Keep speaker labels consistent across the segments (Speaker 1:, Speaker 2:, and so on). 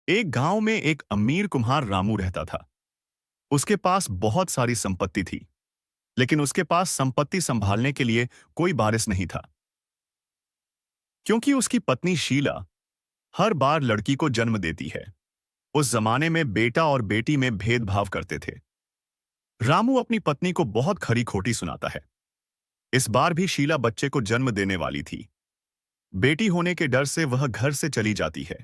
Speaker 1: एक गांव में एक अमीर कुम्हार रामू रहता था। उसके पास बहुत सारी संपत्ति थी, लेकिन उसके पास संपत्ति संभालने के लिए कोई वारिस नहीं था, क्योंकि उसकी पत्नी शीला हर बार लड़की को जन्म देती है। उस जमाने में बेटा और बेटी में भेदभाव करते थे। रामू अपनी पत्नी को बहुत खरी खोटी सुनाता है। इस बार भी शीला बच्चे को जन्म देने वाली थी। बेटी होने के डर से वह घर से चली जाती है।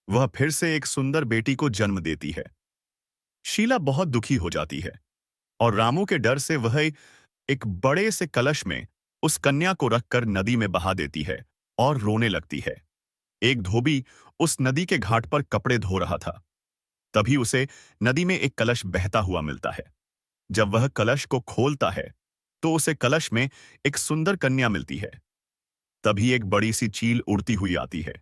Speaker 1: वह फिर से एक सुंदर बेटी को जन्म देती है। शीला बहुत दुखी हो जाती है और रामू के डर से वह एक बड़े से कलश में उस कन्या को रखकर नदी में बहा देती है और रोने लगती है। एक धोबी उस नदी के घाट पर कपड़े धो रहा था। तभी उसे नदी में एक कलश बहता हुआ मिलता है। जब वह कलश को खोलता है तो उसे कलश में एक सुंदर कन्या मिलती है। तभी एक बड़ी सी चील उड़ती हुई आती है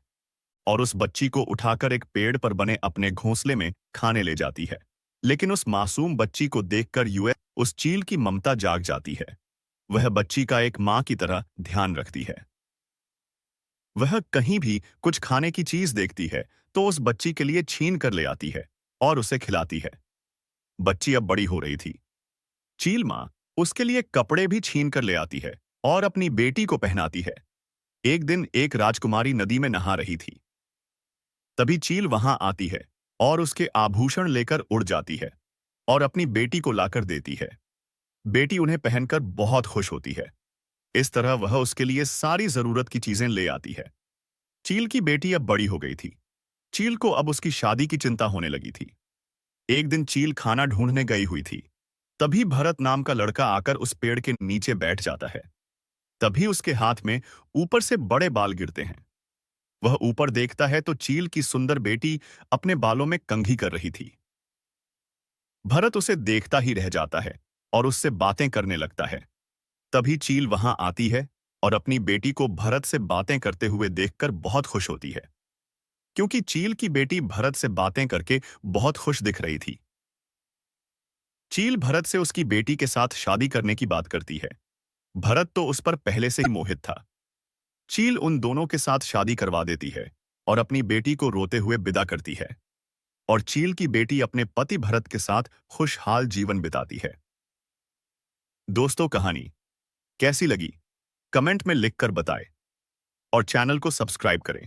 Speaker 1: और उस बच्ची को उठाकर एक पेड़ पर बने अपने घोंसले में खाने ले जाती है। लेकिन उस मासूम बच्ची को देखकर उस चील की ममता जाग जाती है। वह बच्ची का एक माँ की तरह ध्यान रखती है। वह कहीं भी कुछ खाने की चीज देखती है तो उस बच्ची के लिए छीन कर ले आती है और उसे खिलाती है। बच्ची अब बड़ी हो रही थी। चील माँ उसके लिए कपड़े भी छीन कर ले आती है और अपनी बेटी को पहनाती है। एक दिन एक राजकुमारी नदी में नहा रही थी। तभी चील वहां आती है और उसके आभूषण लेकर उड़ जाती है और अपनी बेटी को लाकर देती है। बेटी उन्हें पहनकर बहुत खुश होती है। इस तरह वह उसके लिए सारी जरूरत की चीजें ले आती है। चील की बेटी अब बड़ी हो गई थी। चील को अब उसकी शादी की चिंता होने लगी थी। एक दिन चील खाना ढूंढने गई हुई थी। तभी भरत नाम का लड़का आकर उस पेड़ के नीचे बैठ जाता है। तभी उसके हाथ में ऊपर से बड़े बाल गिरते हैं। वह ऊपर देखता है तो चील की सुंदर बेटी अपने बालों में कंघी कर रही थी। भरत उसे देखता ही रह जाता है और उससे बातें करने लगता है। तभी चील वहां आती है और अपनी बेटी को भरत से बातें करते हुए देखकर बहुत खुश होती है, क्योंकि चील की बेटी भरत से बातें करके बहुत खुश दिख रही थी। चील भरत से उसकी बेटी के साथ शादी करने की बात करती है। भरत तो उस पर पहले से ही मोहित था। चील उन दोनों के साथ शादी करवा देती है और अपनी बेटी को रोते हुए विदा करती है। और चील की बेटी अपने पति भरत के साथ खुशहाल जीवन बिताती है। दोस्तों, कहानी कैसी लगी कमेंट में लिखकर बताएं और चैनल को सब्सक्राइब करें।